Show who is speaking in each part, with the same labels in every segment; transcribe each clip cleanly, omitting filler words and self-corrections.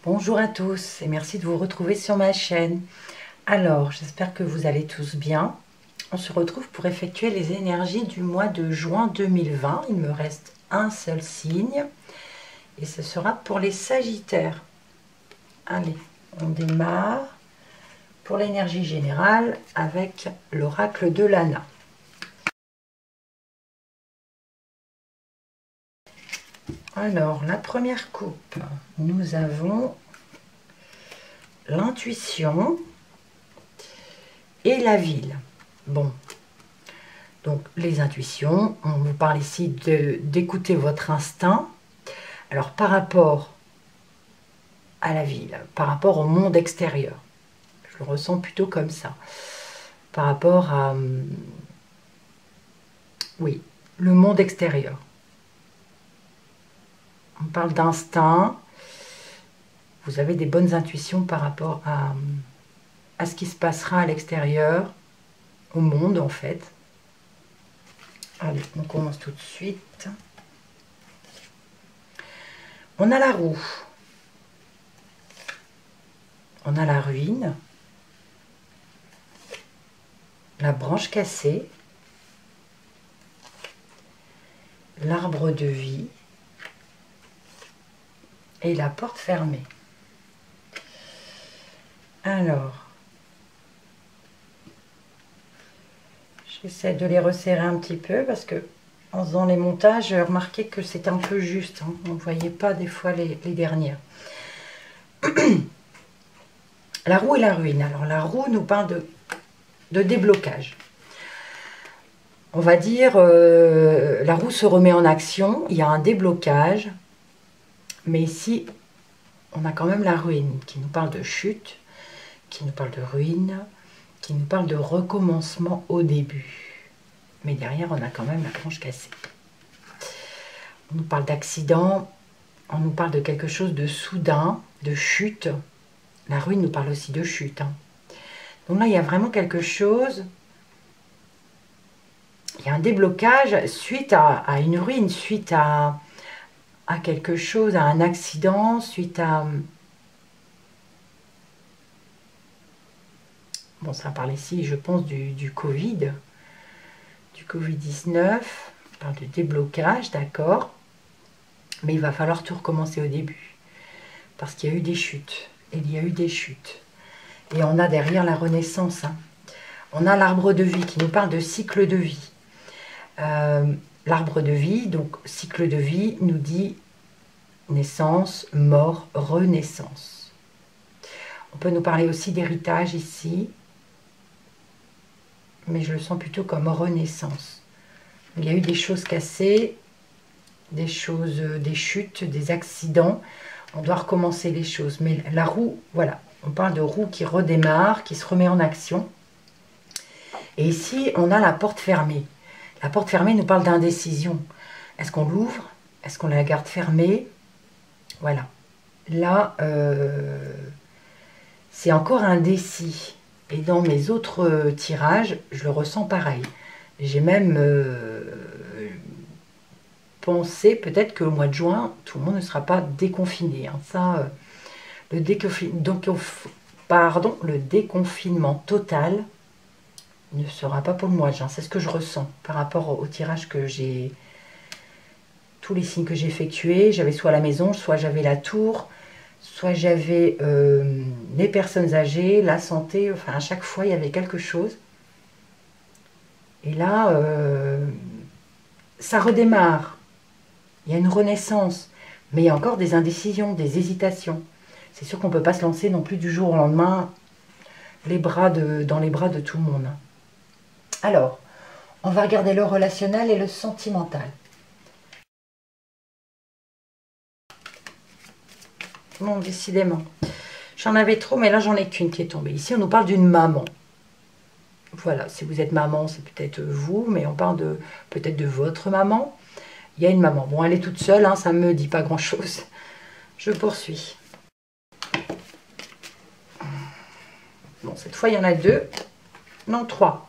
Speaker 1: Bonjour à tous et merci de vous retrouver sur ma chaîne. Alors, j'espère que vous allez tous bien. On se retrouve pour effectuer les énergies du mois de juin 2020. Il me reste un seul signe et ce sera pour les Sagittaires. Allez, on démarre pour l'énergie générale avec l'oracle de Lana. Alors, la première coupe, nous avons l'intuition et la ville. Bon, donc les intuitions, on vous parle ici d'écouter votre instinct. Alors par rapport à la ville, par rapport au monde extérieur, je le ressens plutôt comme ça. Par rapport à, oui, le monde extérieur. On parle d'instinct. Vous avez des bonnes intuitions par rapport à ce qui se passera à l'extérieur, au monde en fait. Allez, on commence tout de suite. On a la roue. On a la ruine. La branche cassée. L'arbre de vie. Et la porte fermée. Alors, j'essaie de les resserrer un petit peu parce que en faisant les montages, j'ai remarqué que c'était un peu juste. Hein. On ne voyait pas des fois les dernières. La roue et la ruine. Alors la roue nous parle de déblocage. On va dire, la roue se remet en action, il y a un déblocage. Mais ici, on a quand même la ruine qui nous parle de chute, qui nous parle de ruine, qui nous parle de recommencement au début. Mais derrière, on a quand même la branche cassée. On nous parle d'accident, on nous parle de quelque chose de soudain, de chute. La ruine nous parle aussi de chute. Hein. Donc là, il y a vraiment quelque chose. Il y a un déblocage suite à une ruine, suite à quelque chose, à un accident, suite à... Bon, ça parle ici, je pense, du Covid, du Covid-19. On parle de déblocage, d'accord. Mais il va falloir tout recommencer au début. Parce qu'il y a eu des chutes. Il y a eu des chutes. Et on a derrière la renaissance. Hein. On a l'arbre de vie qui nous parle de cycle de vie. L'arbre de vie, donc cycle de vie, nous dit naissance, mort, renaissance. On peut nous parler aussi d'héritage ici. Mais je le sens plutôt comme renaissance. Il y a eu des choses cassées, des choses, des chutes, des accidents. On doit recommencer les choses. Mais la roue, voilà, on parle de roue qui redémarre, qui se remet en action. Et ici, on a la porte fermée. La porte fermée nous parle d'indécision. Est-ce qu'on l'ouvre? Est-ce qu'on la garde fermée? Voilà. Là, c'est encore indécis. Et dans mes autres tirages, je le ressens pareil. J'ai même pensé peut-être qu'au mois de juin, tout le monde ne sera pas déconfiné. Hein. Ça, le déconfinement total ne sera pas pour le mois de juin. C'est ce que je ressens par rapport au tirage que j'ai, tous les signes que j'ai effectués. J'avais soit la maison, soit j'avais la tour, soit j'avais les personnes âgées, la santé, enfin à chaque fois il y avait quelque chose. Et là, ça redémarre. Il y a une renaissance, mais il y a encore des indécisions, des hésitations. C'est sûr qu'on ne peut pas se lancer non plus du jour au lendemain dans les bras de tout le monde. Alors, on va regarder le relationnel et le sentimental. Bon, décidément. J'en avais trop, mais là, j'en ai qu'une qui est tombée. Ici, on nous parle d'une maman. Voilà, si vous êtes maman, c'est peut-être vous, mais on parle peut-être de votre maman. Il y a une maman. Bon, elle est toute seule, hein, ça ne me dit pas grand-chose. Je poursuis. Bon, cette fois, il y en a deux. Non, trois.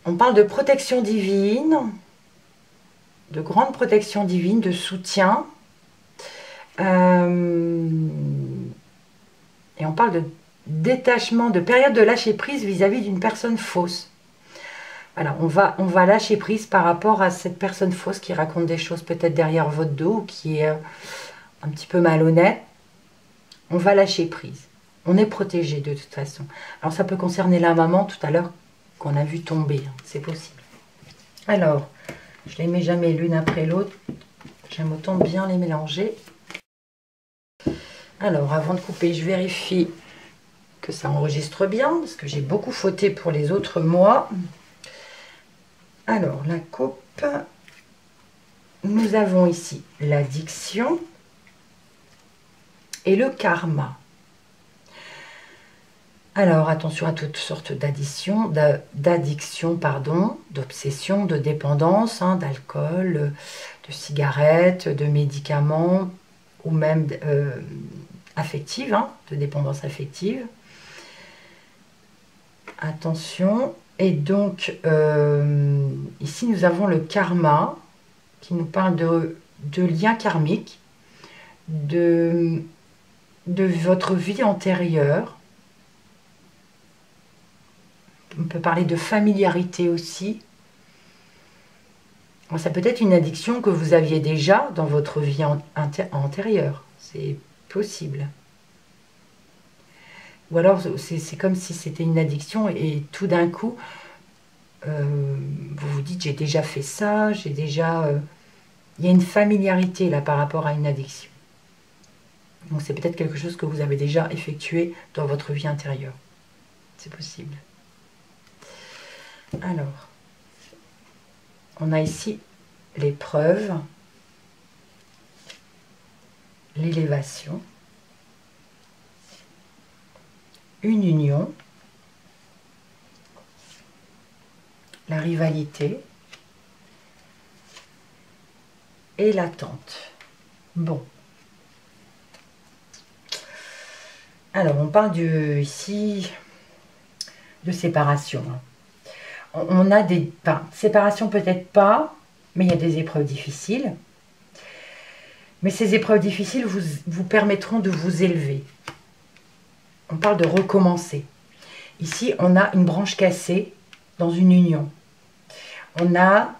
Speaker 1: On parle de protection divine, de grande protection divine, de soutien. Et on parle de détachement, de période de lâcher prise vis-à-vis d'une personne fausse. Alors, on va lâcher prise par rapport à cette personne fausse qui raconte des choses peut-être derrière votre dos, ou qui est un petit peu malhonnête. On va lâcher prise. On est protégé de toute façon. Alors, ça peut concerner la maman tout à l'heure qu'on a vu tomber. C'est possible. Alors, je les mets jamais l'une après l'autre. J'aime autant bien les mélanger. Alors, avant de couper, je vérifie que ça enregistre bien, parce que j'ai beaucoup fauté pour les autres mois. Alors, la coupe, nous avons ici l'addiction et le karma. Alors, attention à toutes sortes d'addiction, d'obsession, de dépendance, hein, d'alcool, de cigarettes, de médicaments, ou même affective, hein, de dépendance affective. Attention. Et donc, ici, nous avons le karma, qui nous parle de liens karmiques, de votre vie antérieure. On peut parler de familiarité aussi. Ça peut être une addiction que vous aviez déjà dans votre vie antérieure. C'est possible. Ou alors, c'est comme si c'était une addiction et tout d'un coup, vous vous dites, j'ai déjà fait ça, j'ai déjà... il y a une familiarité là par rapport à une addiction. Donc c'est peut-être quelque chose que vous avez déjà effectué dans votre vie intérieure. C'est possible. Alors, on a ici l'épreuve, l'élévation, une union, la rivalité et l'attente. Bon. Alors, on parle ici de séparation. On a des... Enfin, séparation peut-être pas, mais il y a des épreuves difficiles. Mais ces épreuves difficiles vous permettront de vous élever. On parle de recommencer. Ici, on a une branche cassée dans une union. On a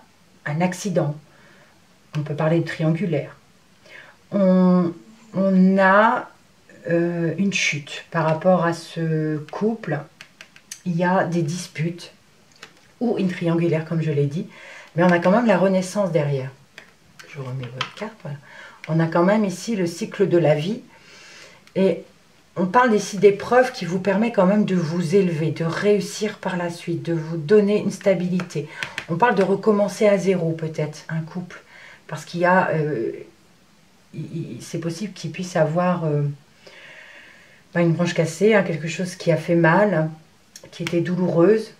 Speaker 1: un accident. On peut parler de triangulaire. On a une chute par rapport à ce couple. Il y a des disputes ou une triangulaire, comme je l'ai dit. Mais on a quand même la renaissance derrière. Je remets votre carte. Voilà. On a quand même ici le cycle de la vie. Et on parle ici d'épreuves qui vous permet quand même de vous élever, de réussir par la suite, de vous donner une stabilité. On parle de recommencer à zéro peut-être, un couple. Parce qu'il y a... c'est possible qu'il puisse avoir une branche cassée, hein, quelque chose qui a fait mal, qui était douloureuse.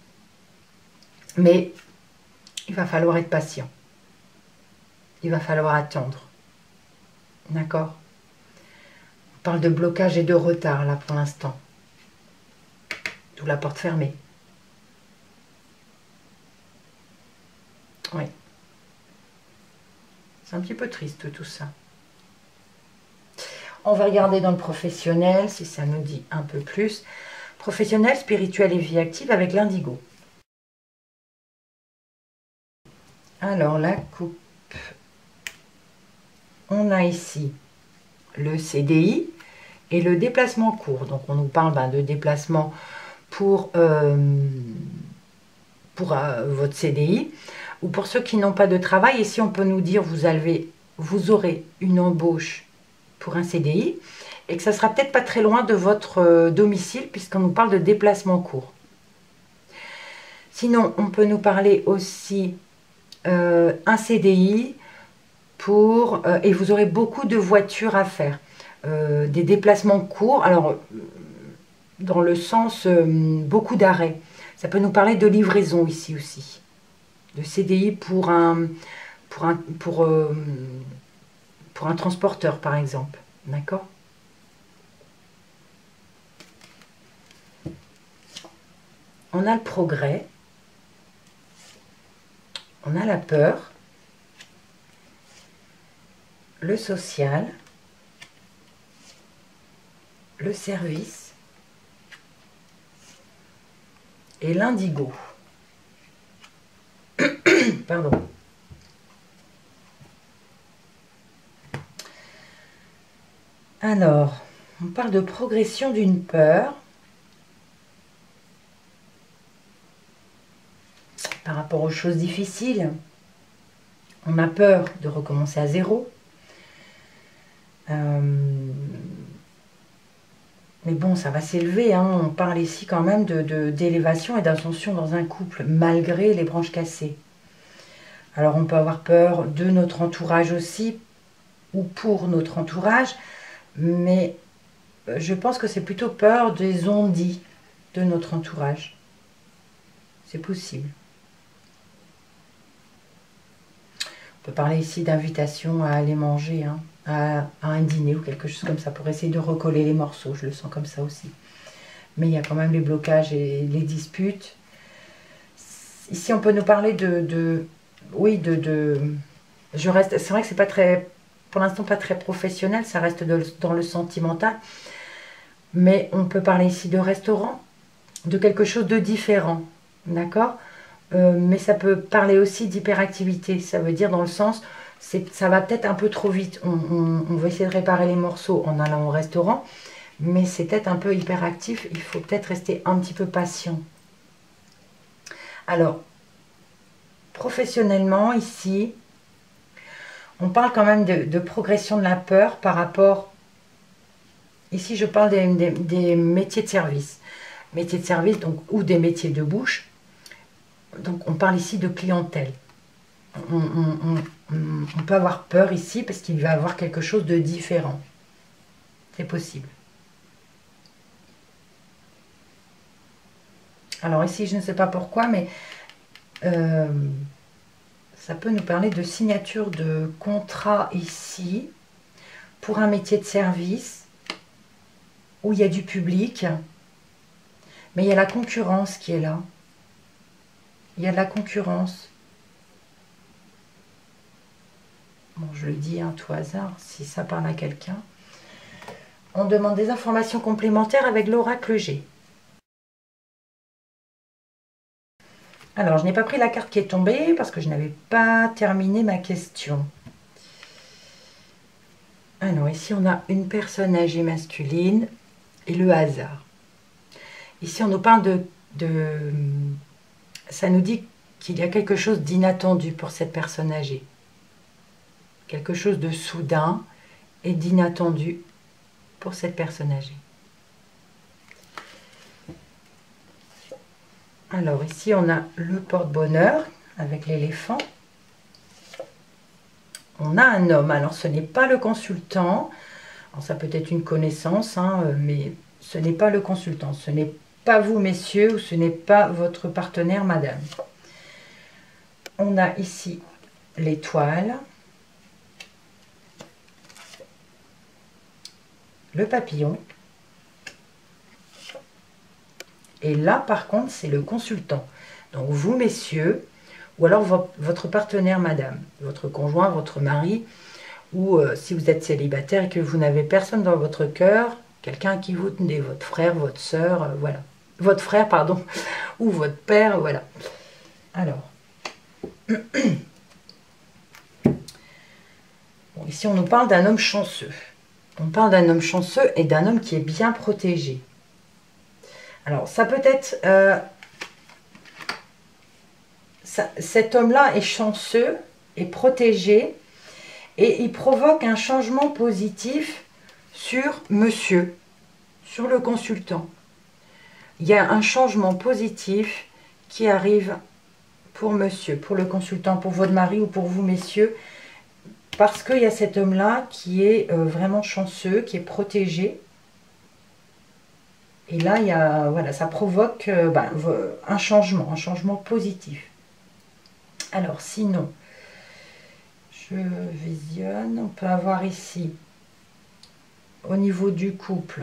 Speaker 1: Mais il va falloir être patient. Il va falloir attendre. D'accord ? On parle de blocage et de retard, là, pour l'instant. D'où la porte fermée. Oui. C'est un petit peu triste, tout ça. On va regarder dans le professionnel, si ça nous dit un peu plus. Professionnel, spirituel et vie active avec l'indigo. Alors, la coupe. On a ici le CDI et le déplacement court. Donc, on nous parle de déplacement pour votre CDI ou pour ceux qui n'ont pas de travail. Ici, on peut nous dire vous aurez une embauche pour un CDI et que ça sera peut-être pas très loin de votre domicile puisqu'on nous parle de déplacement court. Sinon, on peut nous parler aussi un CDI et vous aurez beaucoup de voitures à faire. Des déplacements courts, alors dans le sens beaucoup d'arrêts. Ça peut nous parler de livraison ici aussi. De CDI pour un transporteur par exemple. D'accord ? On a le progrès. On a la peur. Le social le service et l'indigo. Pardon. Alors, on parle de progression d'une peur par rapport aux choses difficiles. On a peur de recommencer à zéro. Mais bon, ça va s'élever. Hein. On parle ici quand même d'élévation et d'ascension dans un couple, malgré les branches cassées. Alors, on peut avoir peur de notre entourage aussi, ou pour notre entourage, mais je pense que c'est plutôt peur des on-dit de notre entourage. C'est possible. On peut parler ici d'invitation à aller manger, hein, à un dîner ou quelque chose comme ça, pour essayer de recoller les morceaux. Je le sens comme ça aussi. Mais il y a quand même les blocages et les disputes. Ici, on peut nous parler oui, je reste. C'est vrai que c'est pas très, pour l'instant, pas très professionnel. Ça reste dans le sentimental. Mais on peut parler ici de restaurant, de quelque chose de différent, d'accord ? Mais ça peut parler aussi d'hyperactivité. Ça veut dire dans le sens, ça va peut-être un peu trop vite. On va essayer de réparer les morceaux en allant au restaurant, mais c'est peut-être un peu hyperactif. Il faut peut-être rester un petit peu patient. Alors, professionnellement, ici, on parle quand même de progression de la peur par rapport... Ici, je parle des métiers de service. Métiers de service, donc, ou des métiers de bouche. Donc, on parle ici de clientèle. On peut avoir peur ici parce qu'il va y avoir quelque chose de différent. C'est possible. Alors ici, je ne sais pas pourquoi, mais ça peut nous parler de signature de contrat ici pour un métier de service où il y a du public, mais il y a la concurrence qui est là. Il y a de la concurrence. Bon, je le dis à tout hasard, si ça parle à quelqu'un. On demande des informations complémentaires avec l'oracle G. Alors, je n'ai pas pris la carte qui est tombée parce que je n'avais pas terminé ma question. Alors, ici, on a une personne âgée masculine et le hasard. Ici, on nous parle ça nous dit qu'il y a quelque chose d'inattendu pour cette personne âgée. Quelque chose de soudain et d'inattendu pour cette personne âgée. Alors ici, on a le porte-bonheur avec l'éléphant. On a un homme. Alors, ce n'est pas le consultant. Alors, ça peut être une connaissance, hein, mais ce n'est pas le consultant. Ce n'est pas vous, messieurs, ou ce n'est pas votre partenaire, madame. On a ici l'étoile. Le papillon. Et là, par contre, c'est le consultant. Donc, vous, messieurs, ou alors votre partenaire, madame, votre conjoint, votre mari, ou si vous êtes célibataire et que vous n'avez personne dans votre cœur, quelqu'un qui vous tenait, votre frère, votre soeur, voilà. Votre frère, pardon, ou votre père, voilà. Alors, bon, ici, on nous parle d'un homme chanceux. On parle d'un homme chanceux et d'un homme qui est bien protégé. Alors, ça peut être... cet homme-là est chanceux, est protégé, et il provoque un changement positif sur monsieur, sur le consultant. Il y a un changement positif qui arrive pour monsieur, pour le consultant, pour votre mari ou pour vous, messieurs, parce qu'il y a cet homme-là qui est vraiment chanceux, qui est protégé. Et là, il y a, voilà, ça provoque un changement positif. Alors, sinon, je visionne. On peut avoir ici, au niveau du couple,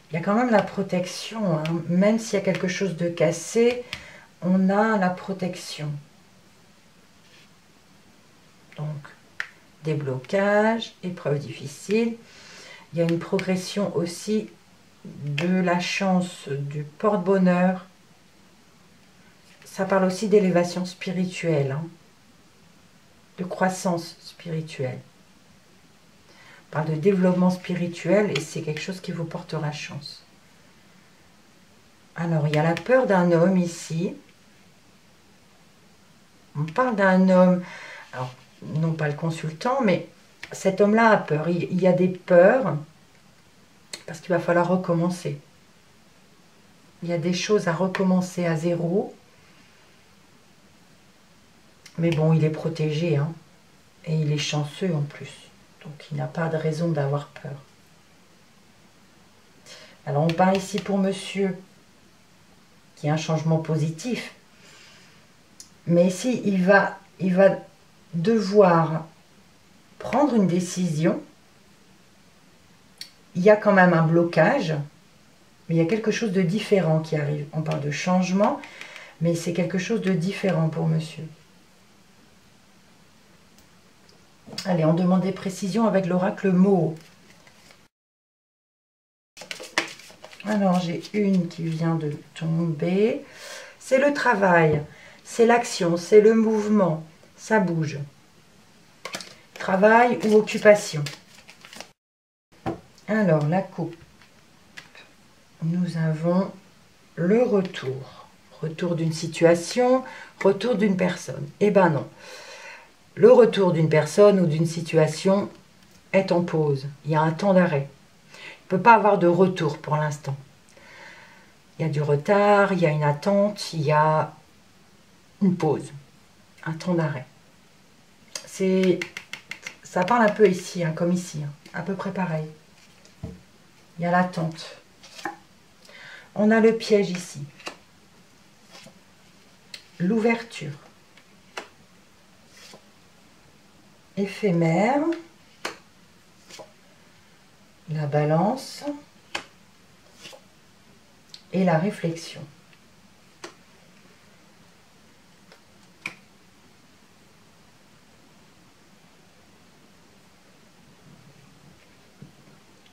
Speaker 1: il y a quand même la protection. Hein. Même s'il y a quelque chose de cassé, on a la protection. Donc, déblocage, épreuve difficile. Il y a une progression aussi de la chance, du porte-bonheur. Ça parle aussi d'élévation spirituelle, hein, de croissance spirituelle. On parle de développement spirituel et c'est quelque chose qui vous portera chance. Alors, il y a la peur d'un homme ici. On parle d'un homme, alors non pas le consultant, mais cet homme-là a peur. Il y a des peurs parce qu'il va falloir recommencer. Il y a des choses à recommencer à zéro. Mais bon, il est protégé, hein, et il est chanceux en plus. Donc, il n'a pas de raison d'avoir peur. Alors, on parle ici pour monsieur qui a un changement positif. Mais ici, il va devoir prendre une décision. Il y a quand même un blocage, mais il y a quelque chose de différent qui arrive. On parle de changement, mais c'est quelque chose de différent pour monsieur. Allez, on demande des précisions avec l'oracle Mo. Alors, j'ai une qui vient de tomber. C'est le travail, c'est l'action, c'est le mouvement. Ça bouge. Travail ou occupation. Alors, la coupe. Nous avons le retour. Retour d'une situation, retour d'une personne. Eh ben non. Le retour d'une personne ou d'une situation est en pause. Il y a un temps d'arrêt. Il ne peut pas avoir de retour pour l'instant. Il y a du retard, il y a une attente, il y a une pause, un temps d'arrêt. Ça parle un peu ici, hein, comme ici, hein, à peu près pareil. Il y a l'attente. On a le piège ici. L'ouverture. Éphémère. La balance. Et la réflexion.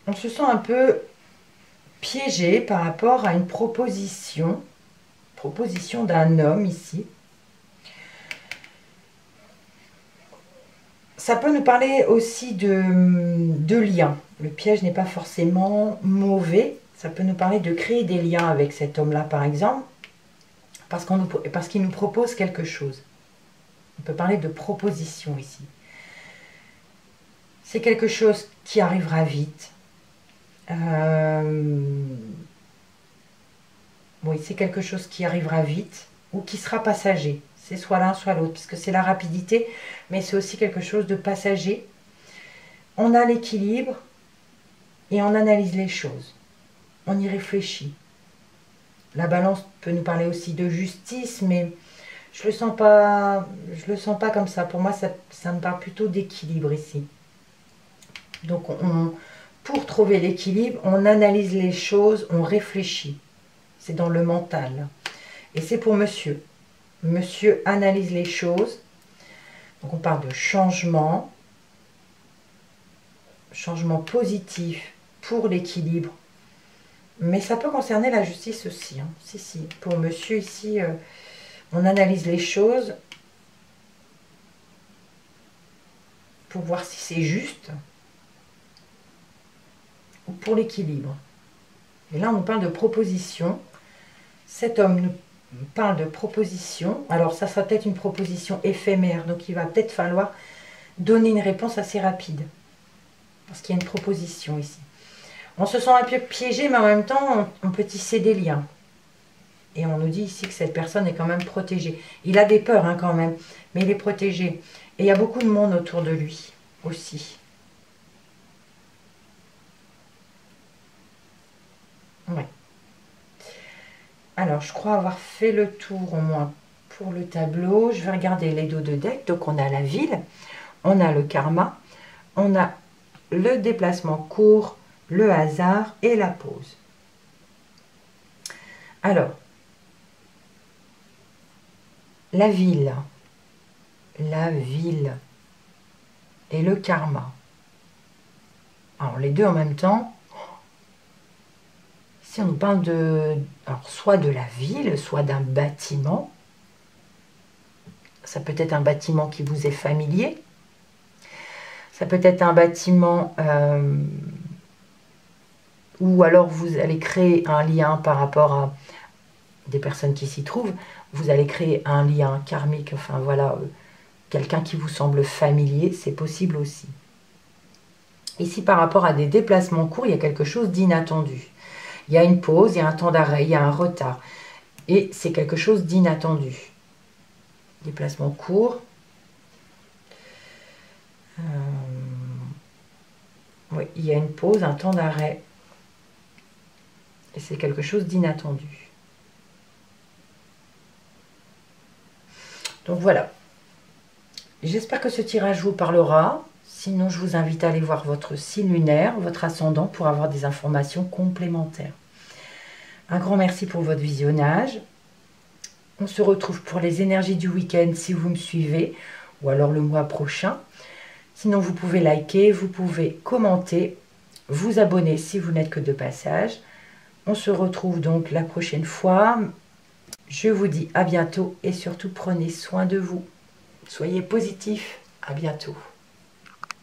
Speaker 1: On se sent un peu piégé par rapport à une proposition d'un homme ici. Ça peut nous parler aussi de liens. Le piège n'est pas forcément mauvais. Ça peut nous parler de créer des liens avec cet homme-là, par exemple, parce qu'il nous propose quelque chose. On peut parler de proposition ici. C'est quelque chose qui arrivera vite. Oui, c'est quelque chose qui arrivera vite ou qui sera passager. C'est soit l'un, soit l'autre, puisque c'est la rapidité, mais c'est aussi quelque chose de passager. On a l'équilibre et on analyse les choses. On y réfléchit. La balance peut nous parler aussi de justice, mais je le sens pas comme ça. Pour moi, ça me parle plutôt d'équilibre ici. Donc, pour trouver l'équilibre, on analyse les choses, on réfléchit. C'est dans le mental. Et c'est pour monsieur. Monsieur analyse les choses. Donc, on parle de changement. Changement positif pour l'équilibre. Mais ça peut concerner la justice aussi. Hein. Si. Pour monsieur ici, on analyse les choses pour voir si c'est juste ou pour l'équilibre. Et là, on nous parle de proposition. Cet homme nous parle de proposition. Alors, ça sera peut-être une proposition éphémère. Donc, il va peut-être falloir donner une réponse assez rapide. Parce qu'il y a une proposition ici. On se sent un peu piégé, mais en même temps, on peut tisser des liens. Et on nous dit ici que cette personne est quand même protégée. Il a des peurs hein, quand même, mais il est protégé. Et il y a beaucoup de monde autour de lui aussi. Oui. Alors, je crois avoir fait le tour au moins pour le tableau. Je vais regarder les dos de deck. Donc, on a la ville, on a le karma, on a le déplacement court, le hasard et la pause. Alors, la ville et le karma. Alors, les deux en même temps. Si on nous parle de, alors, soit de la ville, soit d'un bâtiment. Ça peut être un bâtiment qui vous est familier. Ça peut être un bâtiment où alors vous allez créer un lien par rapport à des personnes qui s'y trouvent. Vous allez créer un lien karmique, enfin voilà, quelqu'un qui vous semble familier, c'est possible aussi. Ici, par rapport à des déplacements courts, il y a quelque chose d'inattendu. Il y a une pause, il y a un temps d'arrêt, il y a un retard. Et c'est quelque chose d'inattendu. Déplacement court. Oui, il y a une pause, un temps d'arrêt. Et c'est quelque chose d'inattendu. Donc voilà. J'espère que ce tirage vous parlera. Sinon, je vous invite à aller voir votre signe lunaire, votre ascendant, pour avoir des informations complémentaires. Un grand merci pour votre visionnage. On se retrouve pour les énergies du week-end si vous me suivez, ou alors le mois prochain. Sinon, vous pouvez liker, vous pouvez commenter, vous abonner si vous n'êtes que de passage. On se retrouve donc la prochaine fois. Je vous dis à bientôt et surtout prenez soin de vous. Soyez positifs. À bientôt.